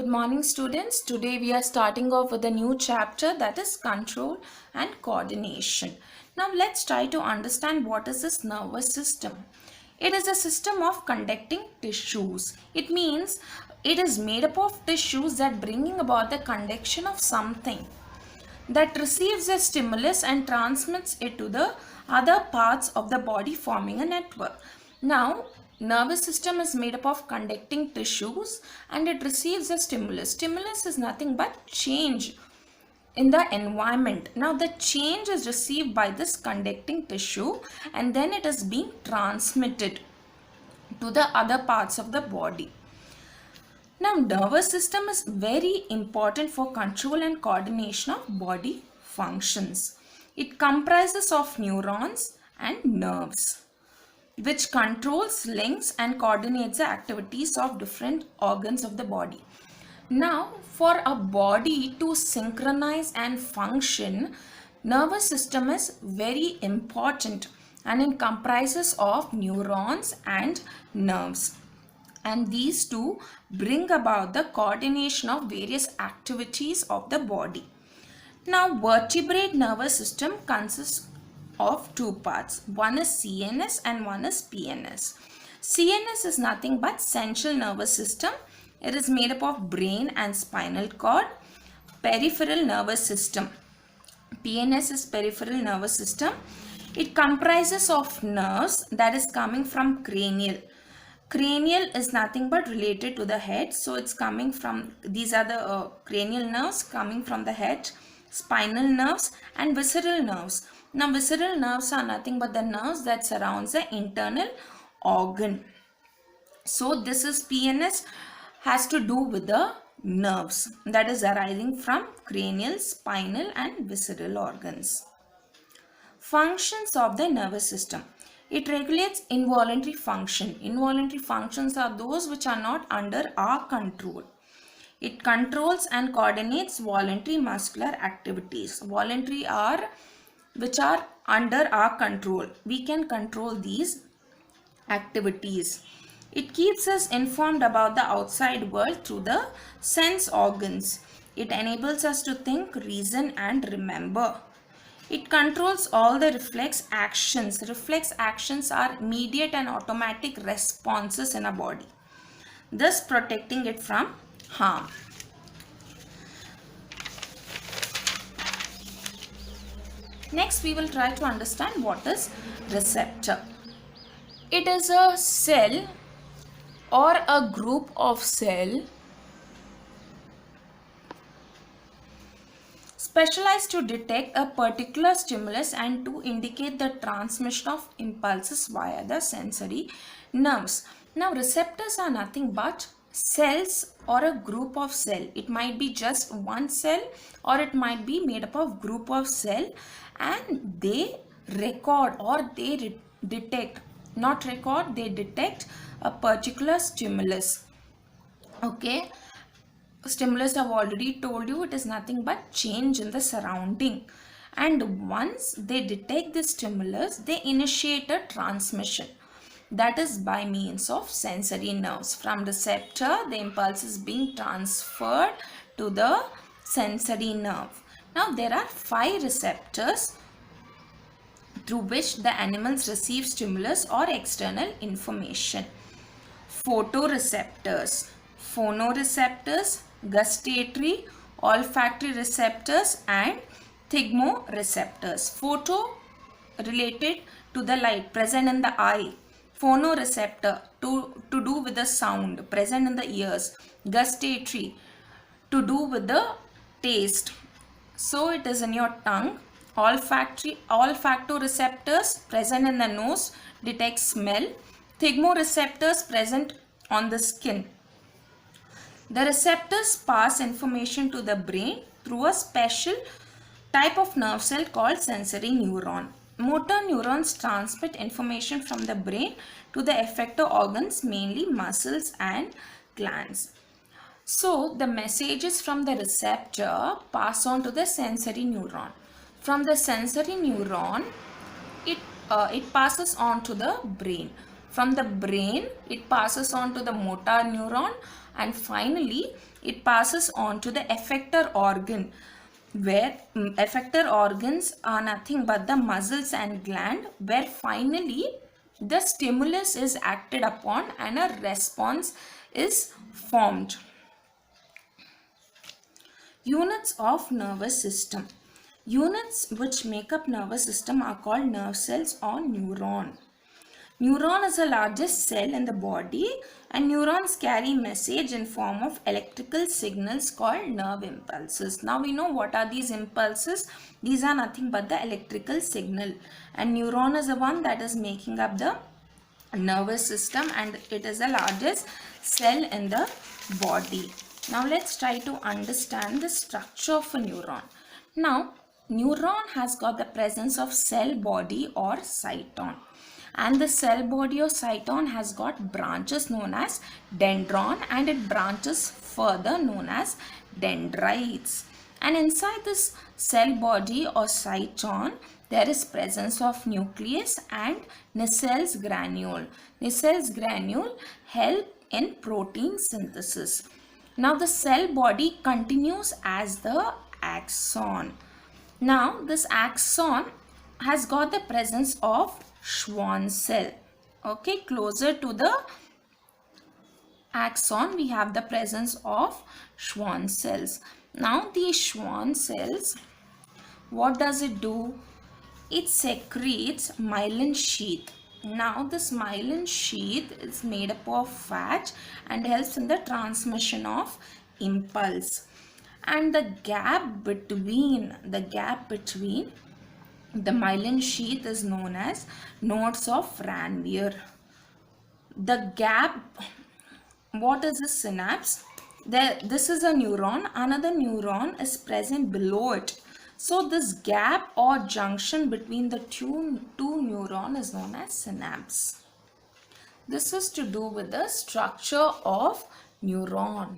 Good morning, students. Today we are starting off with a new chapter, that is control and coordination. Now let's try to understand what is this nervous system. It is a system of conducting tissues. It means it is made up of tissues that bringing about the conduction of something that receives a stimulus and transmits it to the other parts of the body, forming a network. Now, nervous system is made up of conducting tissues and it receives a stimulus. Stimulus is nothing but change in the environment. Now, the change is received by this conducting tissue and then it is being transmitted to the other parts of the body. Now, nervous system is very important for control and coordination of body functions. It comprises of neurons and nerves, which controls, links and coordinates the activities of different organs of the body. Now, for a body to synchronize and function, nervous system is very important and it comprises of neurons and nerves. And these two bring about the coordination of various activities of the body. Now, vertebrate nervous system consists of two parts. One is CNS and one is PNS. CNS is nothing but central nervous system. It is made up of brain and spinal cord. Peripheral nervous system. PNS is peripheral nervous system. It comprises of nerves that is coming from cranial. Cranial is nothing but related to the head. So it's coming from, these are the cranial nerves coming from the head, spinal nerves and visceral nerves. Now visceral nerves are nothing but the nerves that surrounds the internal organ. So this is PNS has to do with the nerves that is arising from cranial, spinal and visceral organs. Functions of the nervous system. It regulates involuntary function. Involuntary functions are those which are not under our control. It controls and coordinates voluntary muscular activities. Voluntary are which are under our control. We can control these activities. It keeps us informed about the outside world through the sense organs. It enables us to think, reason and remember. It controls all the reflex actions. Reflex actions are immediate and automatic responses in a body, thus protecting it from harm. Next, we will try to understand what is receptor. It is a cell or a group of cells specialized to detect a particular stimulus and to indicate the transmission of impulses via the sensory nerves. Now, receptors are nothing but cells or a group of cell. It might be just one cell or it might be made up of group of cell, and they record or they detect, not record, they detect a particular stimulus. Okay. Stimulus, I've already told you, it is nothing but change in the surrounding, and once they detect the stimulus, they initiate a transmission, that is by means of sensory nerves. From receptor, the impulse is being transferred to the sensory nerve. Now there are 5 receptors through which the animals receive stimulus or external information. Photoreceptors, phonoreceptors, gustatory, olfactory receptors and thigmoreceptors. Photo related to the light present in the eye. Phonoreceptor to do with the sound present in the ears. Gustatory to do with the taste, so it is in your tongue. Olfactoreceptors present in the nose, detect smell. Thigmoreceptors present on the skin. The receptors pass information to the brain through a special type of nerve cell called sensory neuron. Motor neurons transmit information from the brain to the effector organs, mainly muscles and glands. So the messages from the receptor pass on to the sensory neuron. From the sensory neuron, it passes on to the brain. From the brain, it passes on to the motor neuron. and finally it passes on to the effector organ, where effector organs are nothing but the muscles and gland, where finally the stimulus is acted upon and a response is formed. Units of nervous system. Units which make up nervous system are called nerve cells or neuron. Neuron is the largest cell in the body, and neurons carry message in form of electrical signals called nerve impulses. Now we know what are these impulses. These are nothing but the electrical signal, and neuron is the one that is making up the nervous system, and it is the largest cell in the body. Now let's try to understand the structure of a neuron. Now neuron has got the presence of cell body or cyton, and the cell body or cyton has got branches known as dendron, and it branches further known as dendrites. And inside this cell body or cyton, there is presence of nucleus and Nissels granule. Nissels granule help in protein synthesis. Now the cell body continues as the axon. Now this axon has got the presence of Schwann cell. Okay, closer to the axon we have the presence of Schwann cells. Now these Schwann cells, what does it do? It secretes myelin sheath. Now this myelin sheath is made up of fat and helps in the transmission of impulse. And the gap between the myelin sheath is known as nodes of Ranvier. The gap, what is a synapse? This is a neuron. Another neuron is present below it. So this gap or junction between the two neurons is known as synapse. This is to do with the structure of neuron.